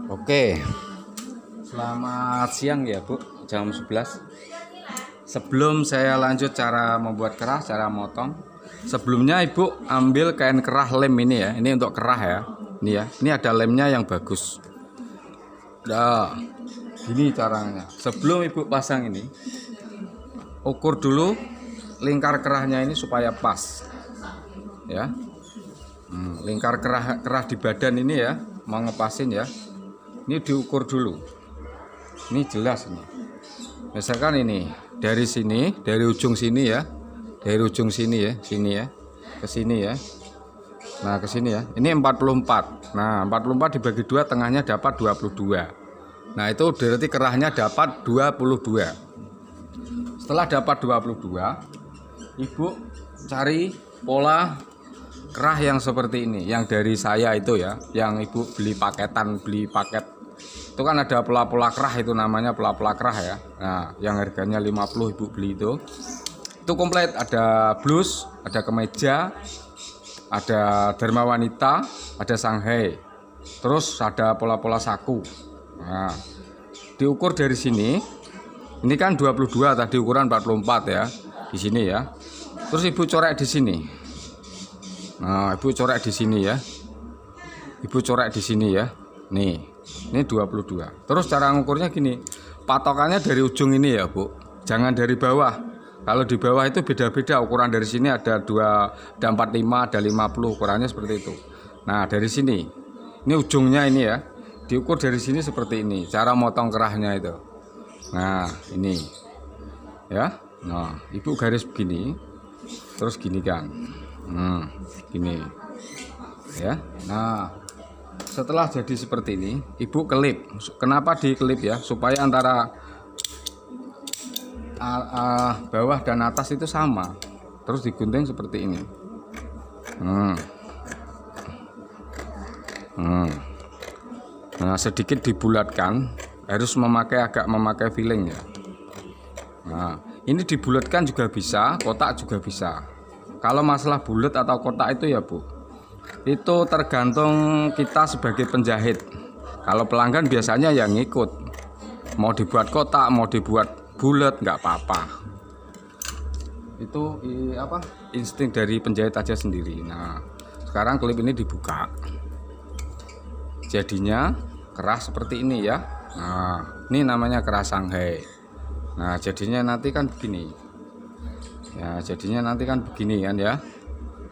Oke, selamat siang ya Bu, jam 11. Sebelum saya lanjut cara membuat kerah, cara motong, sebelumnya Ibu ambil kain kerah lem ini ya. Ini untuk kerah ya. Ini ya, ini ada lemnya yang bagus. Nah, gini caranya. Sebelum Ibu pasang ini, ukur dulu lingkar kerahnya ini supaya pas. Ya. Lingkar kerah di badan ini ya, mau ngepasin ya. Ini diukur dulu. Ini jelas ini. Misalkan ini dari sini, dari ujung sini ya. Dari ujung sini ya, sini ya. Ke sini ya. Nah, ke sini ya. Ini 44. Nah, 44 dibagi 2 tengahnya dapat 22. Nah, itu berarti kerahnya dapat 22. Setelah dapat 22, Ibu cari pola kerah yang seperti ini, yang dari saya itu ya, yang Ibu beli paketan, beli paket. Itu kan ada pola-pola kerah, itu namanya pola-pola kerah ya. Nah, yang harganya 50 Ibu beli itu. Itu komplit, ada blus, ada kemeja, ada derma wanita, ada Shanghai. Terus ada pola-pola saku. Nah, diukur dari sini. Ini kan 22 tadi, ukuran 44 ya. Di sini ya. Terus Ibu corek di sini. Nah, Ibu corek di sini ya. Ibu corek di sini ya. Nih, ini 22. Terus cara ngukurnya gini. Patokannya dari ujung ini ya, Bu. Jangan dari bawah. Kalau di bawah itu beda-beda ukuran. Dari sini ada 2, ada 45, ada 50, ukurannya seperti itu. Nah, dari sini. Ini ujungnya ini ya. Diukur dari sini seperti ini. Cara motong kerahnya itu. Nah, ini. Ya. Nah, Ibu garis begini. Terus gini kan. Gini ya. Nah, setelah jadi seperti ini, Ibu kelip. Kenapa dikelip ya? Supaya antara bawah dan atas itu sama. Terus digunting seperti ini. Nah, sedikit dibulatkan. Harus agak memakai filling ya. Nah, ini dibulatkan juga bisa, kotak juga bisa. Kalau masalah bulat atau kotak itu ya Bu, itu tergantung kita sebagai penjahit. Kalau pelanggan biasanya yang ngikut, mau dibuat kotak, mau dibuat bulat, nggak apa-apa. Itu insting dari penjahit aja sendiri. Nah, sekarang klip ini dibuka, jadinya kerah seperti ini ya. Nah, ini namanya kerah Shanghai. Nah, jadinya nanti kan begini. Ya, jadinya nanti kan begini kan ya.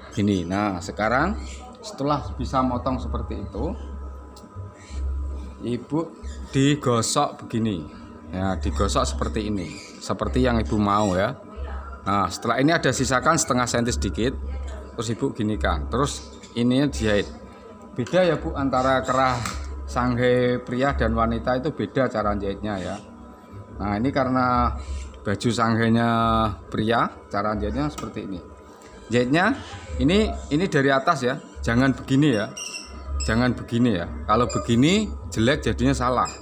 Gini. Nah, sekarang setelah bisa motong seperti itu, Ibu digosok begini. Ya, digosok seperti ini. Seperti yang Ibu mau ya. Nah, setelah ini ada sisakan setengah senti sedikit. Terus Ibu ginikan. Terus ini dijahit. Beda ya Bu, antara kerah Shanghai pria dan wanita itu beda cara jahitnya ya. Nah, ini karena baju Shanghai-nya pria, cara jahitnya seperti ini. Jahitnya ini dari atas ya, jangan begini ya. Jangan begini ya. Kalau begini jelek jadinya salah.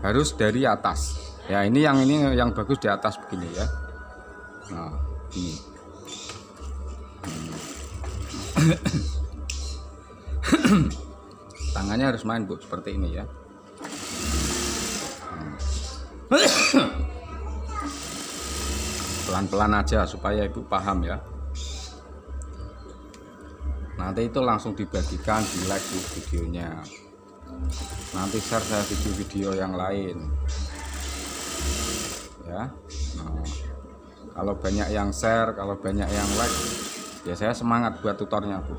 Harus dari atas. Ya, ini yang bagus di atas begini ya. Nah, ini. Tangannya harus main Bu, seperti ini ya. Pelan-pelan aja supaya Ibu paham ya. Nanti itu langsung dibagikan, di like di videonya. Nanti share saya video-video yang lain ya. Nah, kalau banyak yang share, kalau banyak yang like, ya saya semangat buat tutornya Bu.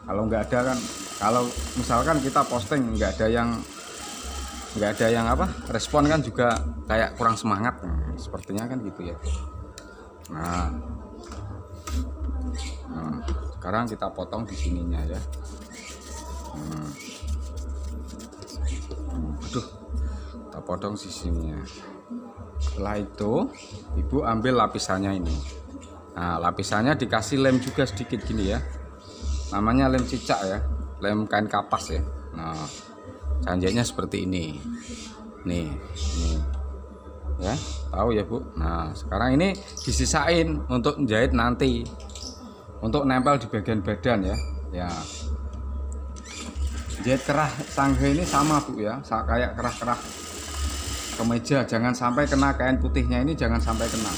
Kalau nggak ada kan, kalau misalkan kita posting nggak ada yang respon kan juga kayak kurang semangat. Sepertinya kan gitu ya. Nah, sekarang kita potong di sininya ya. Kita potong sisinya. Setelah itu Ibu ambil lapisannya ini. Nah, lapisannya dikasih lem juga sedikit gini ya. Namanya lem cicak ya, lem kain kapas ya. Nah, canjanya seperti ini. Nih. Ya, tahu ya Bu. Nah, sekarang ini disisain untuk jahit nanti, untuk nempel di bagian badan ya. Ya, Jahit kerah sangga ini sama Bu ya, kayak kerah-kerah kemeja, jangan sampai kena kain putihnya ini, jangan sampai kena.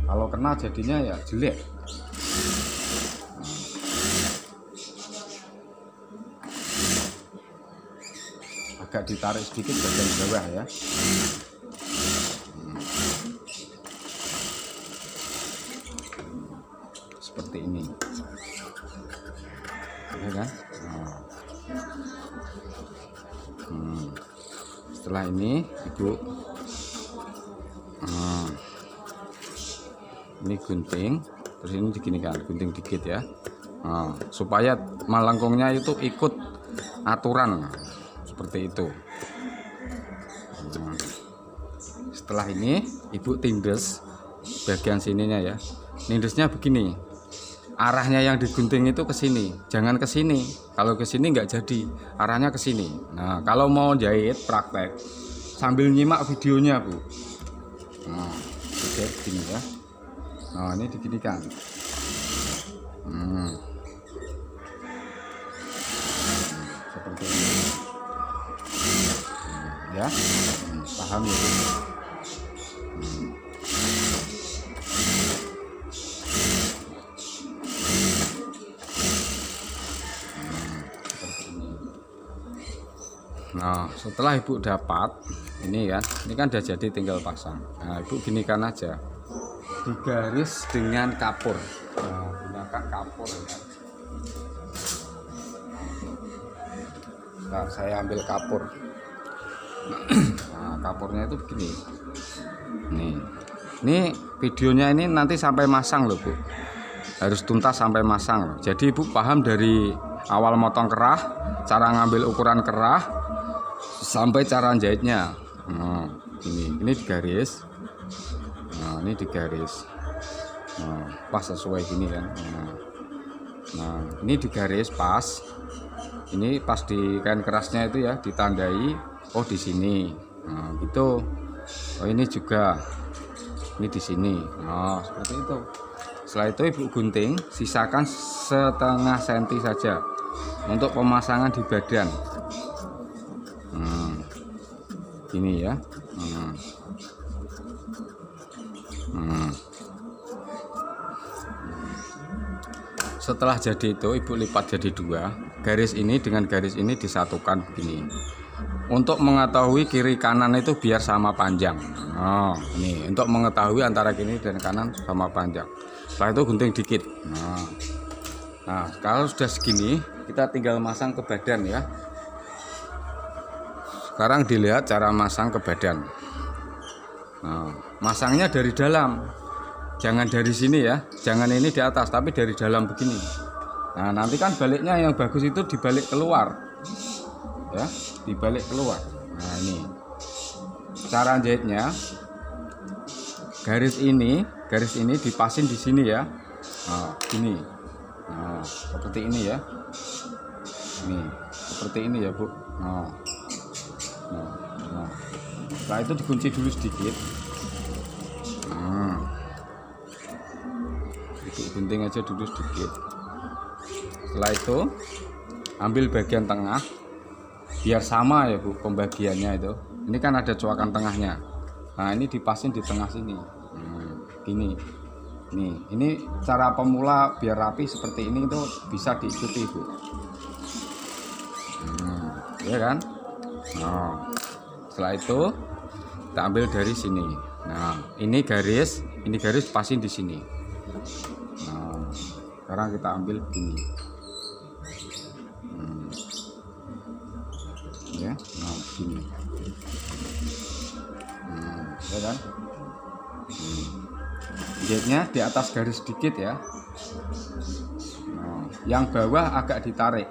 Kalau kena jadinya ya jelek. Agak ditarik sedikit bagian bawah ya. Seperti ini, ya kan? Setelah ini Ibu ini gunting, terus ini diginikan, gunting dikit ya, supaya melengkungnya itu ikut aturan seperti itu. Setelah ini Ibu tindes bagian sininya ya, nindesnya begini, arahnya yang digunting itu ke sini, jangan ke sini. Kalau ke sini nggak jadi, arahnya ke sini. Nah, kalau mau jahit praktek sambil nyimak videonya Bu. Nah, oke, gini ya. Nah, ini diginikan. Seperti ini. Ya, paham ya Bu? Nah, setelah Ibu dapat ini kan, ini kan udah jadi, tinggal pasang. Nah, Ibu ginikan aja, digaris dengan kapur. Nah, gunakan kapur ya. Nah, saya ambil kapur. Nah, kapurnya itu begini. Ini videonya ini nanti sampai masang loh Bu, harus tuntas sampai masang loh. Jadi Ibu paham dari awal motong kerah, cara ngambil ukuran kerah, sampai cara jahitnya. Nah, ini digaris. Nah, ini digaris. Nah, pas sesuai gini kan. Nah, ini digaris pas. Ini pas di kain kerasnya itu ya, ditandai. Oh, di sini. Nah, gitu. Oh, ini juga. Ini di sini. Nah, seperti itu. Setelah itu Ibu gunting, sisakan setengah senti saja untuk pemasangan di badan. Ini ya. Setelah jadi itu Ibu lipat jadi dua, garis ini dengan garis ini disatukan begini, untuk mengetahui kiri kanan itu biar sama panjang. Nah, ini untuk mengetahui antara kiri dan kanan sama panjang. Setelah itu gunting dikit. Nah, kalau sudah segini kita tinggal masang ke badan ya. Sekarang dilihat cara masang ke badan. Nah, masangnya dari dalam, jangan dari sini ya, jangan ini di atas, tapi dari dalam begini. Nah, nanti kan baliknya yang bagus itu dibalik keluar ya, dibalik keluar. Nah, ini cara jahitnya, garis ini dipasin di sini ya. Nah, gini. Nah, seperti ini ya. Ini seperti ini ya Bu. Nah, setelah itu dikunci dulu sedikit. Itu gunting aja dulu sedikit. Setelah itu ambil bagian tengah biar sama ya Bu pembagiannya itu. Ini kan ada coakan tengahnya. Nah, ini dipasin di tengah sini. Gini. Ini cara pemula biar rapi seperti ini itu bisa diikuti Bu. Ya kan? Nah, setelah itu kita ambil dari sini. Nah, ini garis pasin di sini. Nah, sekarang kita ambil begini. Ya, nah begini. Ya kan? Jahitnya di atas garis sedikit ya. Nah, yang bawah agak ditarik.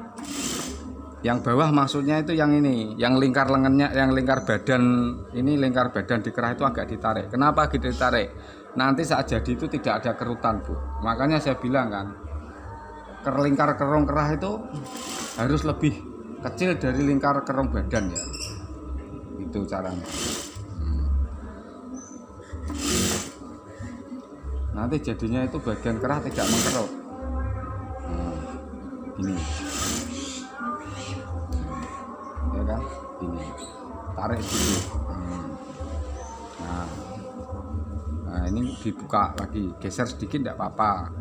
Yang bawah maksudnya itu yang ini, yang lingkar lengannya, yang lingkar badan ini, lingkar badan di kerah itu agak ditarik. Kenapa gitu ditarik? Nanti saat jadi itu tidak ada kerutan Bu. Makanya saya bilang kan, lingkar kerong kerah itu harus lebih kecil dari lingkar kerong badan ya. Itu caranya. Nanti jadinya itu bagian kerah tidak mengkerut. Gini. ya kan, ini tarik sedikit. Nah ini dibuka lagi, geser sedikit tidak apa-apa,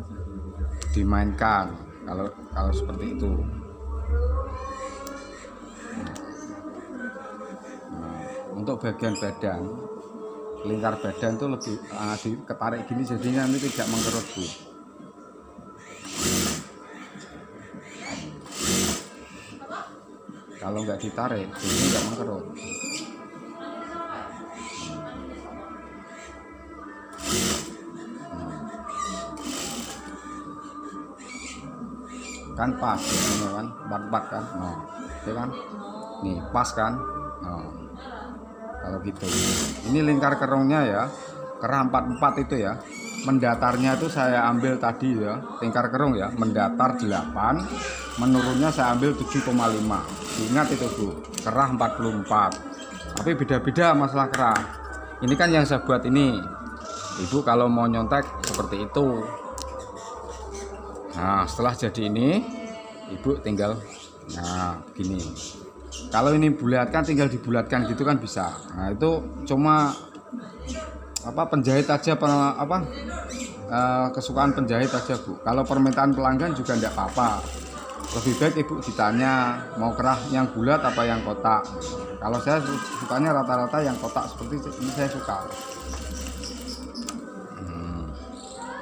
dimainkan kalau seperti itu. Untuk bagian badan, lingkar badan itu lebih ketarik gini, jadinya nanti tidak mengkerut, Bu. Kalau nggak ditarik, jadi nggak mengkerut. Kan pas, ini kan, empat kan, nah, itu kan, nih pas kan, nah, kalau gitu. Ini lingkar kerungnya ya, kerah 44 itu ya. Mendatarnya itu saya ambil tadi ya, lingkar kerung ya, mendatar 8, menurunnya saya ambil 7,5. Ingat itu, Bu, kerah 44. Tapi beda-beda masalah kerah. Ini kan yang saya buat ini. Ibu kalau mau nyontek seperti itu. Nah, setelah jadi ini, Ibu tinggal begini. Kalau ini bulatkan, tinggal dibulatkan gitu kan bisa. Nah, itu cuma penjahit aja, kesukaan penjahit aja, Bu. Kalau permintaan pelanggan juga enggak apa-apa. Lebih baik Ibu ditanya mau kerah yang bulat apa yang kotak. Kalau saya sukanya rata-rata yang kotak seperti ini, saya suka.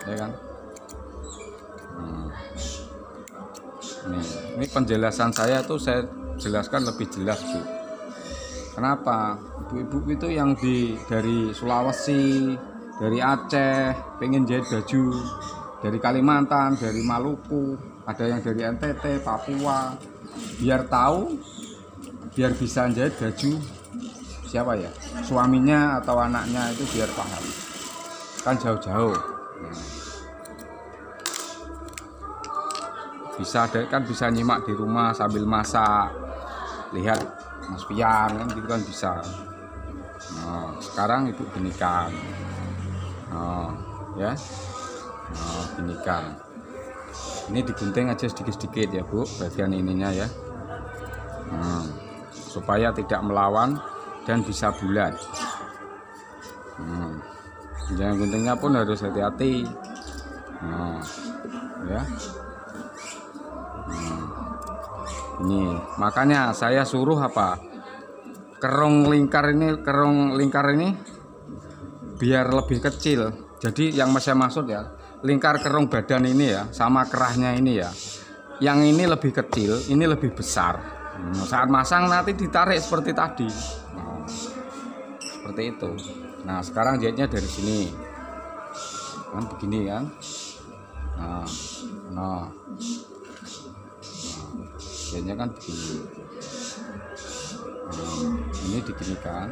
Ya kan? Ini penjelasan saya tuh saya jelaskan lebih jelas, Bu. Kenapa? Ibu-ibu itu yang dari Sulawesi, dari Aceh, pengen jahit baju, dari Kalimantan, dari Maluku, ada yang dari NTT, Papua, biar tahu, biar bisa jahit baju siapa ya, suaminya atau anaknya, itu biar paham. Kan jauh-jauh. Bisa nyimak di rumah sambil masak, lihat Mas Pian kan gitu kan bisa. Nah, sekarang Ibu ginikan, ya, ginikan. Ini digunting aja sedikit-sedikit ya, Bu, bagian ininya ya, supaya tidak melawan dan bisa bulat. Jangan guntingnya pun harus hati-hati, ya. Ini makanya saya suruh kerung lingkar ini biar lebih kecil. Jadi yang saya maksud ya, lingkar kerung badan ini ya, sama kerahnya ini ya, yang ini lebih kecil, ini lebih besar. Saat masang nanti ditarik seperti tadi, seperti itu. Nah, sekarang jahitnya dari sini kan, begini kan. Jahitnya kan begini. Ini diginikan,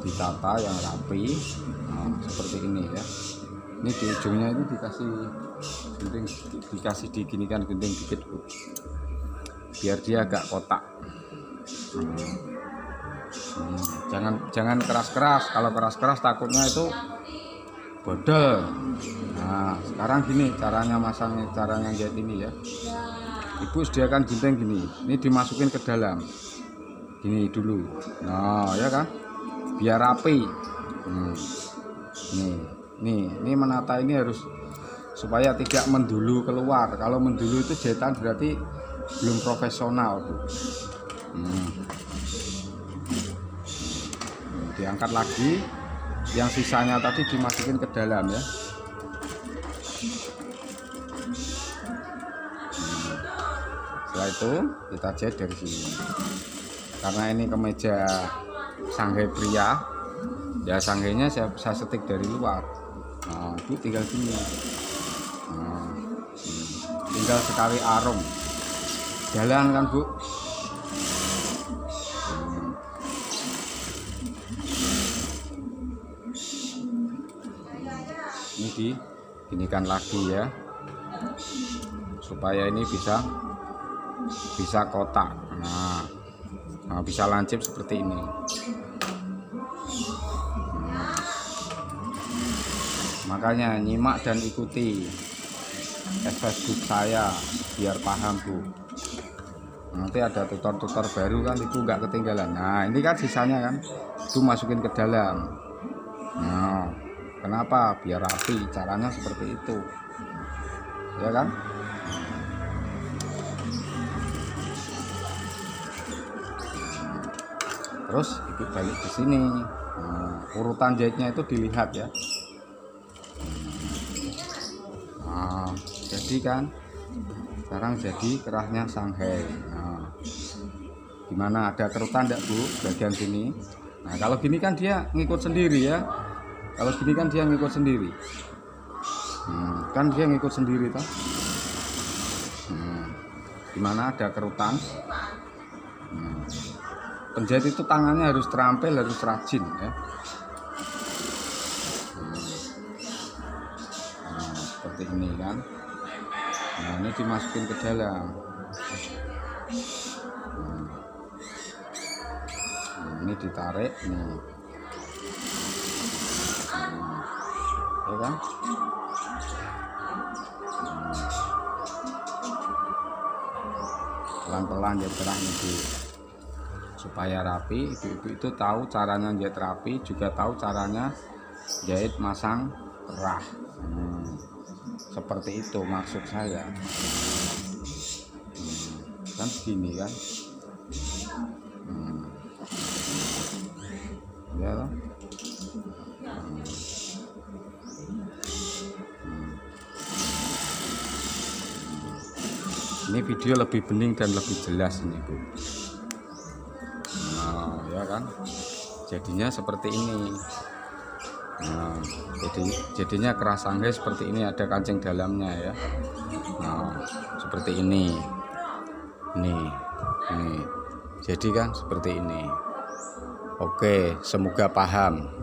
ditata yang rapi, seperti ini ya. Ini di ujungnya itu dikasih diginikan gunting dikit, Bu, biar dia agak kotak. Jangan keras-keras. Kalau keras-keras takutnya itu bodol. Nah, sekarang gini caranya masangnya, caranya jahit ini ya. Ibu sediakan gunting gini, ini dimasukin ke dalam, gini dulu. Nah, ya kan, biar rapi. Ini menata ini harus supaya tidak mendulu keluar. Kalau mendulu itu jahitan berarti belum profesional, Bu. Diangkat lagi, yang sisanya tadi dimasukin ke dalam ya. Setelah itu kita jahit dari sini. Karena ini kemeja sanggai pria, ya sanggainya saya setik dari luar. Nah, itu tinggal gini. Tinggal sekali arung, jalan kan, Bu. Ini diginikan lagi ya, supaya ini bisa kotak. Nah, bisa lancip seperti ini. Makanya nyimak dan ikuti Facebook saya biar paham, Bu. Nanti ada tutor-tutor baru kan, itu nggak ketinggalan. Nah ini kan sisanya kan, itu masukin ke dalam. Nah kenapa? Biar rapi, caranya seperti itu ya kan. Terus ibu balik ke sini. Nah, urutan jahitnya itu dilihat ya. Nah, jadi kan sekarang jadi kerahnya Shanghai. Nah, gimana, ada kerutan enggak Bu bagian sini? Nah kalau gini kan dia ngikut sendiri ya. Kalau gini kan dia ngikut sendiri. Kan dia ngikut sendiri toh. Gimana, ada kerutan. Penjahit itu tangannya harus terampil, harus rajin ya. Seperti ini kan. Nah ini dimasukin ke dalam. Ini ditarik nih. Ya kan. Pelan-pelan jahit kerah ini supaya rapi. Ibu-ibu itu tahu caranya jahit rapi, juga tahu caranya jahit masang kerah. Seperti itu maksud saya. Kan begini kan. Ya toh? Ini video lebih bening dan lebih jelas ini Bu. Nah ya kan, jadinya seperti ini. Nah jadinya kerah Shanghai seperti ini, ada kancing dalamnya ya. Nah seperti ini. Nih jadi kan seperti ini. Oke, semoga paham.